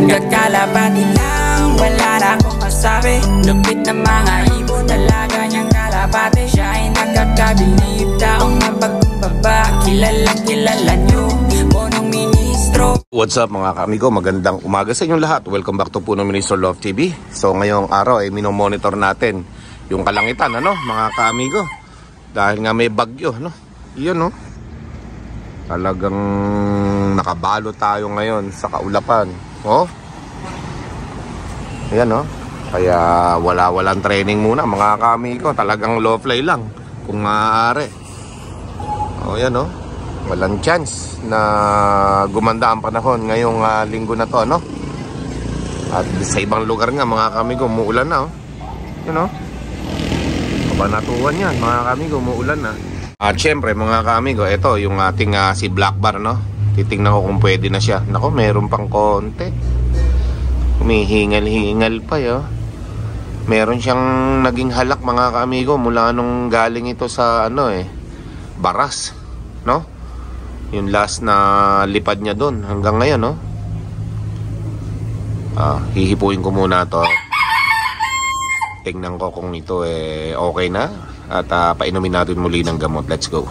Kakalapati lang, wala na akong masabi. Lupit na mga ibon, talaga niyang kalapati. Siya ay nakakabilib, taong mapagkumbaba. Kilalang kilala niyo, punong ministro. What's up mga kaamigo, magandang umaga sa inyong lahat. Welcome back to Punong Ministro Love TV. So ngayong araw ay minomonitor natin yung kalangitan, ano mga kaamigo. Dahil nga may bagyo, no? Iyon, no? Talagang nakabalo tayo ngayon sa kaulapan. Oh? Ayan, no? Kaya walang training muna mga kaamigo. Talagang low fly lang kung maaari. Oh, yan, no? Walang chance na gumanda ang panahon ngayong linggo na to, no? At sa ibang lugar nga mga kaamigo, umuulan na, oh. Yan, no? Kabanatuan yan mga kaamigo, umuulan na. At syempre mga kaamigo, ito yung ating si Black Bar, no? Titingnan ko kung pwede na siya. Nako, meron pang konti. Humihingal-hingal pa, yo. Meron siyang naging halak mga kaamigo mula nung galing ito sa Baras, no? Yung last na lipad niya doon hanggang ngayon, no? Hihipuin ko muna to. Tingnan ko kung ito okay na. At painumin natin muli ng gamot. Let's go.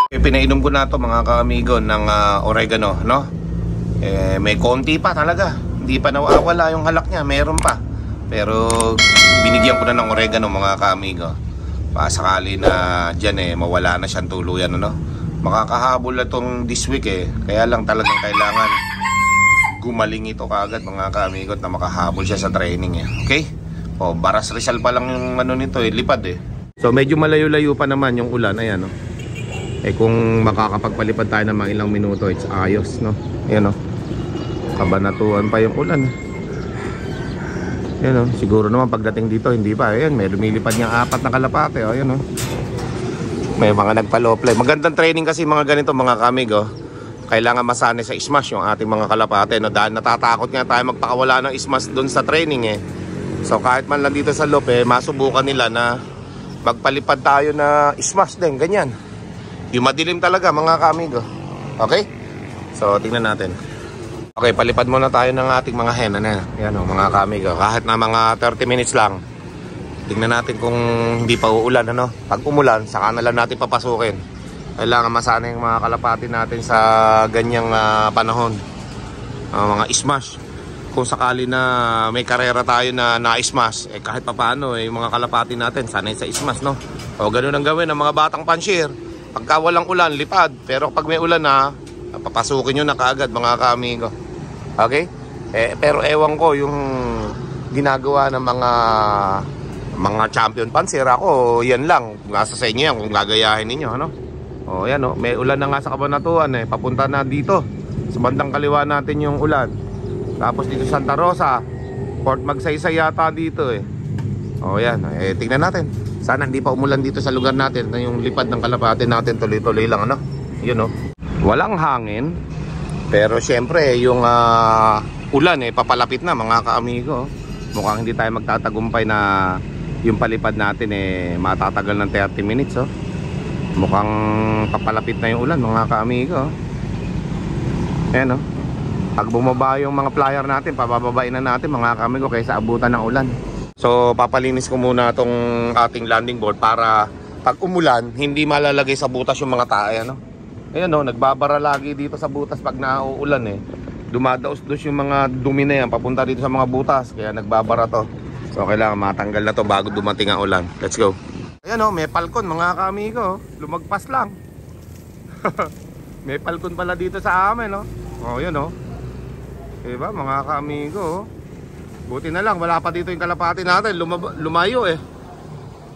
Pinainom ko na to mga kaamigo ng oregano, no? May konti pa talaga. Hindi pa nawawala yung halak niya. Meron pa. Pero binigyan ko na ng oregano mga kaamigo. Pasakali na dyan mawala na siyang tuluyan, ano? Makakahabol na tong this week Kaya lang talagang kailangan gumaling ito kaagad mga kaamigo na makahabol siya sa training Okay? Baras Rizal pa lang yung nito lipad So medyo malayo-layo pa naman yung ulan, ayan, no? Kung makakapagpalipad tayo ng mga ilang minuto, it's ayos, no? Ayan, no? Kabanatuan pa yung ulan. Ayan, no? Siguro naman pagdating dito, hindi pa. Ayan, may lumilipad niyang 4 na kalapate, ayan, no? May mga nagpaloplay. Magandang training kasi mga ganito mga kamigo. Kailangan masanay sa smash yung ating mga kalapate, no? Dahil natatakot nga tayo magpakawala ng smash doon sa training So kahit man lang dito sa loop masubukan nila na magpalipad tayo na smash din, ganyan. Yung madilim talaga mga kaamigo. Okay? So tingnan natin. Okay, palipad muna tayo ng ating mga hen. Yan mga kaamigo. Kahit na mga 30 minutes lang. Tingnan natin kung hindi pa uulan, ano? Pag umulan, saka na lang natin papasukin. Kailangan masanay yung mga kalapati natin sa ganyang panahon. Mga smash. Kung sakali na may karera tayo na na-smash, kahit pa paano yung mga kalapati natin sanay sa smash, no? O ganun ang gawin ng mga batang panshir. Pagka walang ulan, lipad. Pero pag may ulan na, papasukin nyo na kaagad mga kaamigo. Okay? Pero ewan ko yung ginagawa ng mga champion panshir. Ako, yan lang. Nasa sa inyo yan kung gagayahin ninyo, ano? O yan, no? May ulan na nga sa Kabanatuan papunta na dito. Sa bandang kaliwa natin yung ulan. Tapos dito Santa Rosa, Port Magsaysay yata dito O yan, tingnan natin. Sana hindi pa umulan dito sa lugar natin. Yung lipad ng kalapate natin tuloy-tuloy lang, ano? Yun, walang hangin. Pero syempre yung ulan papalapit na mga kaamigo. Mukhang hindi tayo magtatagumpay na yung palipad natin matatagal ng 30 minutes. Mukhang papalapit na yung ulan mga kaamigo. Ayan, pag bumaba yung mga flyer natin, pabababain na natin mga kaamigo kaysa abutan ng ulan. So papalinis ko muna itong ating landing board para pag umulan, hindi malalagay sa butas yung mga tae, ano? Ayan, nagbabara lagi dito sa butas pag nauulan Dumadaos-dos yung mga dumi na yan papunta dito sa mga butas, kaya nagbabara to. So kailangan matanggal na to bago dumating ang ulan. Let's go. Ayan, may palkon mga kaamigo. Lumagpas lang. May palkon pala dito sa amin, yun, diba mga kaamigo? Buti na lang wala pa dito yung kalapati natin. Lumayo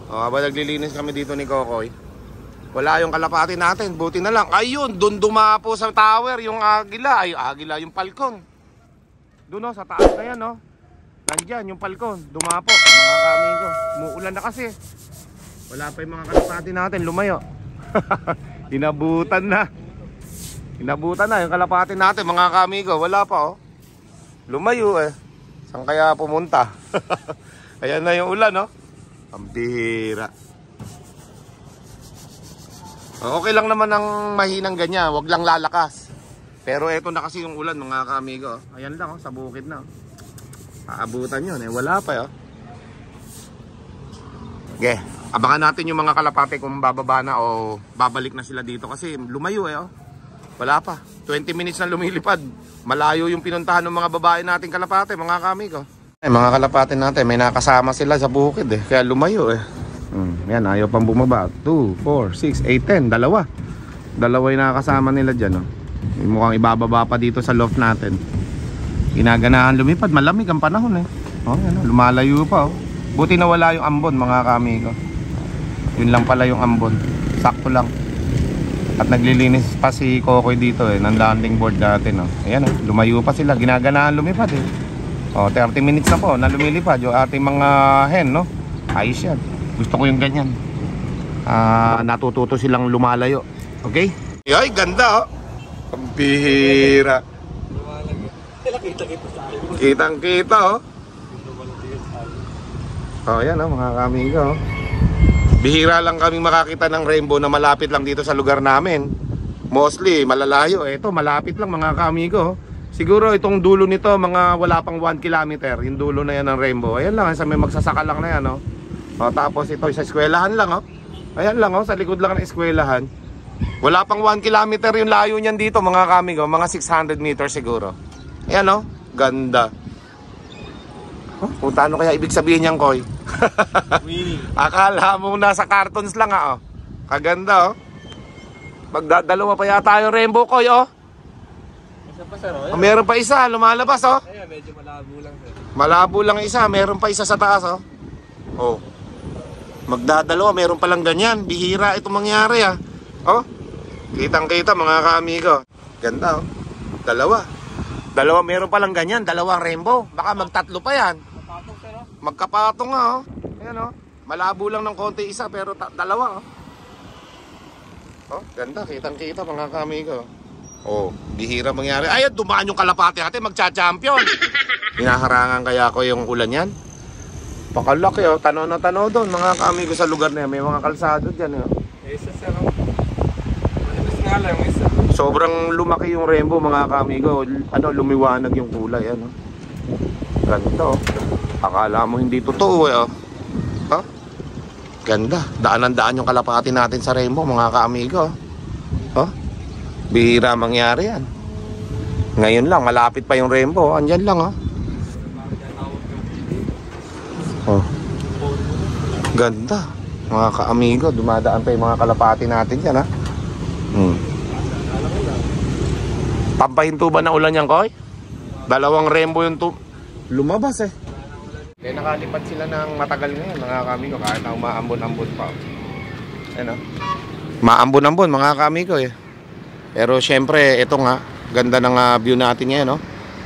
habang naglilinis kami dito ni Kokoy, wala yung kalapati natin. Buti na lang. Ayun, doon dumapo sa tower yung agila. Agila yung palkon. Doon sa taas na yan nandyan yung palkon. Dumapo mga kaamigo. Umuulan na kasi. Wala pa yung mga kalapati natin. Lumayo. Inabutan na yung kalapati natin mga kaamigo. Wala pa lumayo Saan kaya pumunta? Ayan na yung ulan Ang bihira. Okay lang naman ang mahinang ganyan. Huwag lang lalakas. Pero eto na kasi yung ulan mga kaamigo. Ayan lang sa bukid na. Aabutan yun wala pa Okay, abangan natin yung mga kalapate kung bababa na o babalik na sila dito kasi lumayo Wala pa. 20 minutes na lumilipad. Malayo yung pinuntahan ng mga babae nating kalapate, mga kaamigo. Mga kalapate natin, may nakasama sila sa bukid kaya lumayo Yan, ayaw pang bumaba. 2, 4, 6, 8, 10. Dalawa yung nakakasama nila dyan Mukhang ibababa pa dito sa loft natin. Ginaganahan lumipad. Malamig ang panahon lumalayo pa Buti na wala yung ambon mga kaamigo. Yun lang pala yung ambon. Sakto lang. At naglilinis pa si Kokoy dito ng landing board natin Ayan lumayo pa sila. Ginaganahan lumipad 30 minutes na po na lumilipad yung ating mga hen Ayos yan. Gusto ko yung ganyan. Natututo silang lumalayo. Okay? Ay, ganda Pambihira. Kitang kita yan mga kaamigo. Bihira lang kaming makakita ng rainbow na malapit lang dito sa lugar namin. Mostly malalayo. Ito malapit lang mga kaamigo. Siguro itong dulo nito mga wala pang 1 kilometer. Yung dulo na yan ng rainbow. Ayan lang sa may magsasaka lang na yan tapos ito sa eskwelahan lang Ayan lang sa likod lang ng eskwelahan. Wala pang 1 kilometer yung layo niyan dito mga kaamigo. Mga 600 meters siguro. Ayan ganda. Kung ano kaya ibig sabihin niyang Koy? Akala mo nasa cartons lang Kaganda Magdadalawa pa yata yung rainbow Koy Isa pa sir Meron pa isa lumalabas Ayan, medyo malabo lang sir. Malabo lang isa, meron pa isa sa taas Magdadalawa, meron palang ganyan. Bihira ito mangyari Kitang kita mga kaamigo. Ganda Dalawa meron palang ganyan, dalawang rainbow. Baka magtatlo pa yan. Magkapatong Ayan malabo lang ng konti isa pero dalawa ganda, kitang kita mga kaamigo. Bihira mangyari. Ayun, dumaan yung kalapate natin, magcha-champion. Hinaharangan kaya ko yung ulan yan. Pakalaki tanaw na tanaw doon mga kaamigo sa lugar na yan. May mga kalsado dyan Isa sir Malabas nga lang isa. Sobrang lumaki yung rainbow mga kaamigo. Lumiwanag yung kulay Ganito Akala mo hindi totoo Ganda. Daan yung kalapati natin sa rainbow mga kaamigo. Bihira mangyari yan. Ngayon lang malapit pa yung rainbow. Andyan lang Ganda mga kaamigo. Dumadaan pa yung mga kalapati natin yan Pampahinto ba na ulan yan Koy? Dalawang rainbow yung lumabas nakalipad sila ng matagal ngayon mga kaamigo. Kahit na umaambon-ambon pa maambon-ambon mga kaamigo Pero syempre ito ganda ng view natin ngayon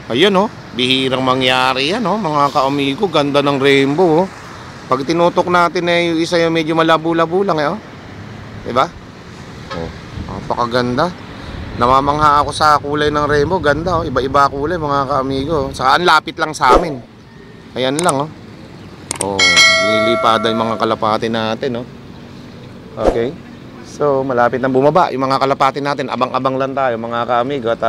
Ayun bihirang mangyari yan mga kaamigo. Ganda ng rainbow Pag tinutok natin yung isa yung medyo malabo-labo lang Diba? Napakaganda. Namamangha ako sa kulay ng rainbow. Ganda iba-iba kulay mga kaamigo. Saka ang lapit lang sa amin. Ayan lang nililipadan yung mga kalapati natin Okay. So malapit na bumaba yung mga kalapati natin. Abang-abang lang tayo mga kaamigo. At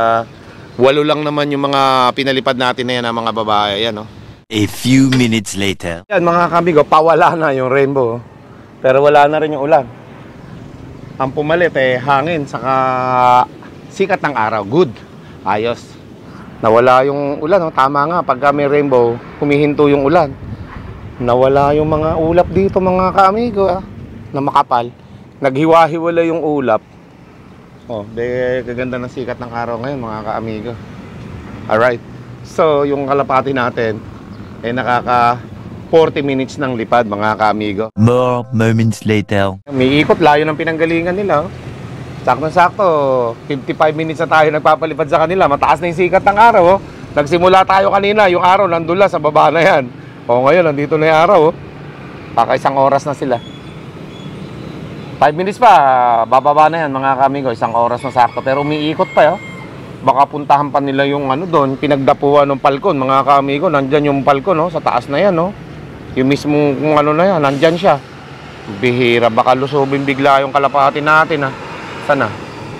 8 lang naman yung mga pinalipad natin na yan ng mga babae. Ayan A few minutes later. Yan mga kaamigo, pawala na yung rainbow. Pero wala na rin yung ulan. Ang pumalit hangin saka sikat ng araw. Good. Ayos. Nawala yung ulan Tama nga, pagka may rainbow humihinto yung ulan. Nawala yung mga ulap dito mga kaamigo na makapal. Naghiwa-hiwala yung ulap. Kaganda ng sikat ng araw ngayon mga kaamigo. Alright. So yung kalapati natin nakaka 40 minutes ng lipad mga kaamigo. More moments later. May ikot, layo ng pinanggalingan nila Sakto-sakto 55 minutes na tayo nagpapalipad sa kanila. Mataas na yung sikat ng araw Nagsimula tayo kanina, yung araw nandun lang sa baba na yan. Ngayon nandito na yung araw Baka 1 oras na sila. 5 minutes pa bababa na yan mga kaamigo. 1 oras na sakto. Pero umiikot pa Baka puntahan pa nila yung doon, pinagdapuan ng palkon mga kaamigo. Nandyan yung palkon sa taas na yan Yung mismo kung na yan, nandyan siya. Bihira, baka lusubin bigla yung kalapati natin Sana?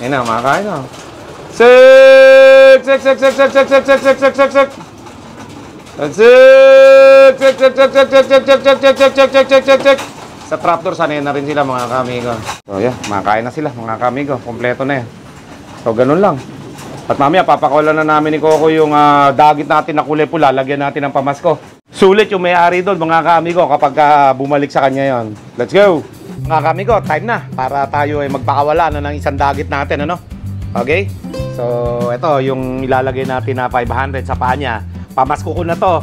Ayun na, makakain na. Sa trapdoor, sanay na rin sila mga kamigo. So yan, makakain na sila mga kamigo. Kompleto na yan. So ganun lang. At mamaya papakawalan na namin ni Coco yung dagit natin na kulay pula. Lagyan natin ng pamasko. Sulit yung may-ari doon mga kamigo kapag bumalik sa kanya yon. Let's go! Mga kamigo, time na para tayo ay magpakawala na ng isang dagit natin, ano? Okay? So ito yung ilalagay natin na 500 sa paa niya. Pamasko ko na to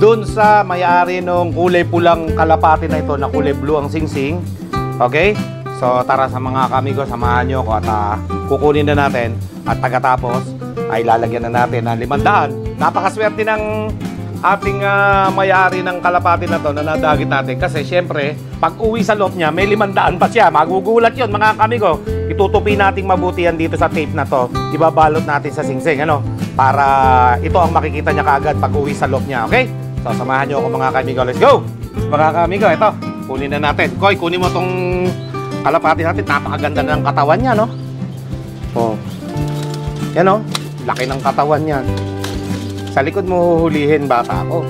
dun sa may-ari nung kulay pulang kalapati na ito na kulay blue ang singsing. Okay? So tara sa mga kamigo, samahan nyo ko at kukunin na natin at pagkatapos ay lalagyan na natin ng 500. Napakaswerte ng ating may-ari ng kalapati na to na nadagit natin kasi syempre pag uwi sa loob niya may 500 pa siya. Magugulat yun mga kamigo. Itutupi natin mabuti yan dito sa tape na to. Ibabalot natin sa singsing, ano? Para ito ang makikita niya kaagad pag uwi sa loob niya, okay? Sasamahan nyo ako mga kamigo. Let's go! Mga kamigo, ito. Kunin na natin. Koy, kunin mo tong kalapati natin. Napakaganda ng katawan niya, no? Oh. Yan, oh. Laki ng katawan niya. Sa likod mo huhulihin, bata ako.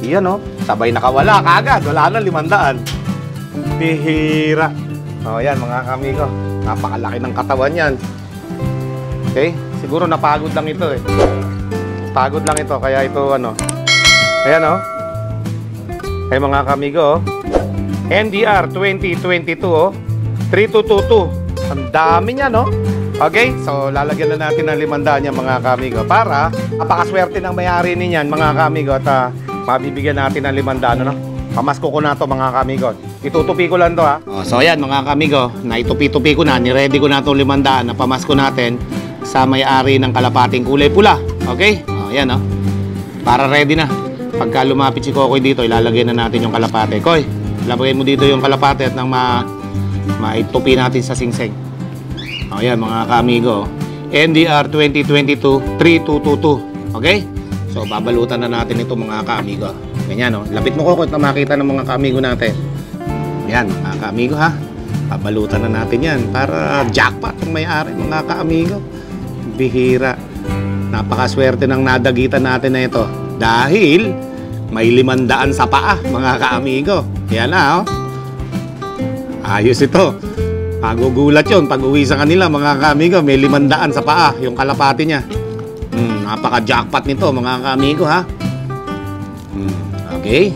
Iyan, oh. Sabay nakawala kaagad. Wala na, 500. Bihira. Oh, yan mga kamigo. Napakalaki ng katawan yan. Okay? Siguro napagod lang ito eh. Pagod lang ito. Kaya ito ano. Ayan oh. Ay mga kamigo oh. NDR 2022 oh. 3222. Ang dami niya no. Okay? So lalagyan na natin ng 500 niya mga kamigo. Para napakaswerte ng may-ari niyan mga kamigo. At mabibigyan natin ng 500 no. Pamasko ko na to mga kamigo. Itutupi ko lang to ha. Oh, so ayan mga kamigo, naitupi-tupi ko na, ni-ready ko na itong 500 na pamasko natin sa may-ari ng kalapating kulay pula. Okay? Oh, ayan oh. Para ready na. Pagka lumapit si Kokoy dito, ilalagay na natin yung kalapate. Koy, ilagay mo dito yung kalapate at nang maitupi natin sa singseng. Oh, ayan mga kamigo. NDR 2022 3222. Okay? So babalutan na natin ito mga kamigo. Ganyan oh. Lapit mo Kokoy na makita ng mga kamigo natin. Yan mga kaamigo ha. Pabalutan na natin yan para jackpot ang may-ari mga kaamigo. Bihira. Napakaswerte ng nadagitan natin na ito. Dahil may 500 sa paa mga kaamigo. Yan na oh. Ayos ito. Magugulat yun pag uwi sa kanila mga kaamigo. May 500 sa paa yung kalapati niya. Napaka-jackpot nito mga kaamigo ha. Okay.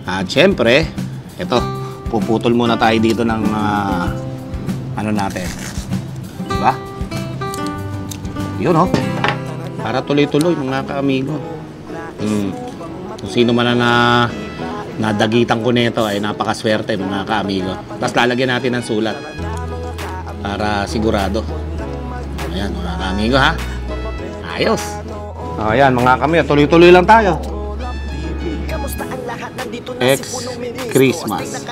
At syempre ito. Puputol muna tayo dito ng ano natin. Diba? Yun oh. Para tuloy-tuloy mga kaamigo. Kung sino man na nadagitan ko nito ay napakaswerte mga kaamigo. Tapos lalagyan natin ng sulat. Para sigurado. Ayan mga kaamigo ha. Ayos. Ayan mga kaamigo. Tuloy-tuloy lang tayo. Christmas.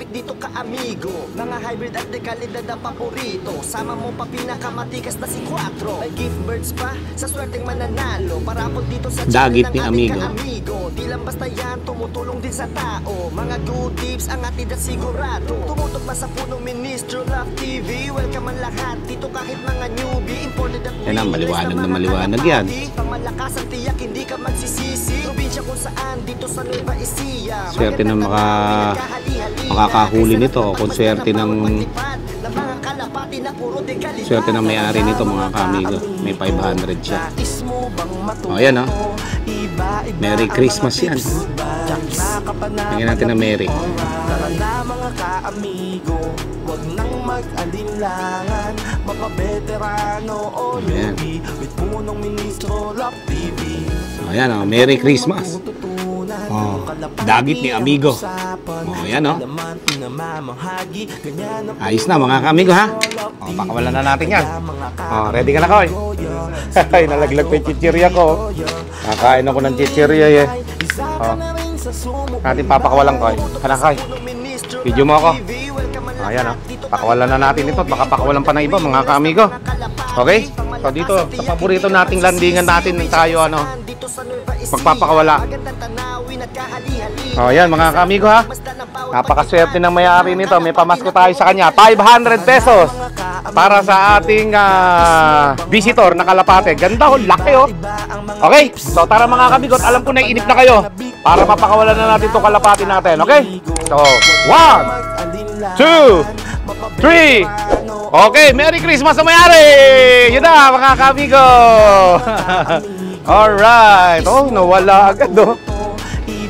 Dito ka amigo, mga hybrid at dekalidad na paborito. Sama mo pa pinakamatikas na si Quattro. May gift birds pa sa swerteng mananalo. Parapod dito sa dagit ni amigo. Di lang basta yan, tumutulong din sa tao. Mga good tips ang atid at sigurado. Tumutok pa sa punong ministro Love TV. Welcome ang lahat dito kahit mga newbie. Imported at yan ang maliwanag na maliwanag yan. Pamalakas ang tiyak, hindi ka magsisisi. Probinsya kung saan dito sa Nueva Ecija. Swerte ng makakahuli nito kung swerte ng may-ari nito mga kamigo. May 500 siya. O ayan o. Merry Christmas yan. Tingnan natin na Merry. Mga kaamigo, wag nang mag-alinlangan. Mapabeterano o lugi with punong ministro Love TV. O ayan o. Merry Christmas. Oh, dagit ni amigo. Oh, yan oh. Ayos na mga kamigo ha. Oh, pakawalan na natin yan. Oh, ready ka na Koy? Ay, nalaglag pa yung chichirya ko. Kakain ako ng chichirya eh. Oh. Natin papakawalan Koy. Kana Koy? Video mo ako. Oh, yan oh. Pakawalan na natin ito. Baka pakawalan pa ng iba mga kamigo. Okay? So dito sa paborito nating landingan natin tayo ano magpapakawala. Oh, yan mga kamigo ha. Napakaswerte ng may-ari nito. May pamasko tayo sa kanya. 500 pesos para sa ating visitor na kalapate. Ganda oh, laki oh. Okay, so tara mga kamigot. Alam ko na inip na kayo para mapakawalan na natin itong kalapate natin. Okay? So, 1, 2, 3. Okay, Merry Christmas sa may-ari. Yun na mga kamigo. Alright. Oh, nawala agad oh.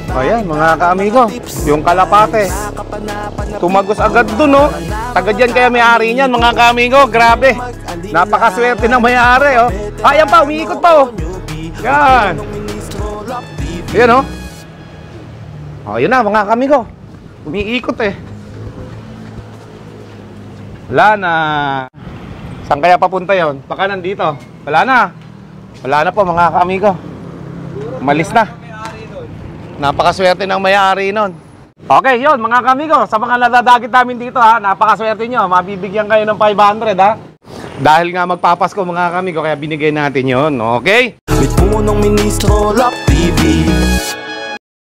Ayan mga kaamigo, yung kalapate tumagos agad dun oh. Tagad yan kaya may-ari niyan mga kaamigo. Grabe, napakaswerte ng may-ari oh. Ayan pa, umiikot pa oh. Yan. Ayan oh. Oh, yun na mga kaamigo. Umiikot eh. Wala na. Saan kaya papunta yon? Baka nandito. Wala na. Wala na po mga kaamigo. Umalis na. Napakaswerte ng may-ari nun. Okay, yun mga kamigo. Sa mga nadadagit namin dito ha, napakaswerte nyo. Mabibigyan kayo ng 500 ha. Dahil nga magpapasko mga kamigo, kaya binigay natin yun. Okay? With punong ministro Love TV.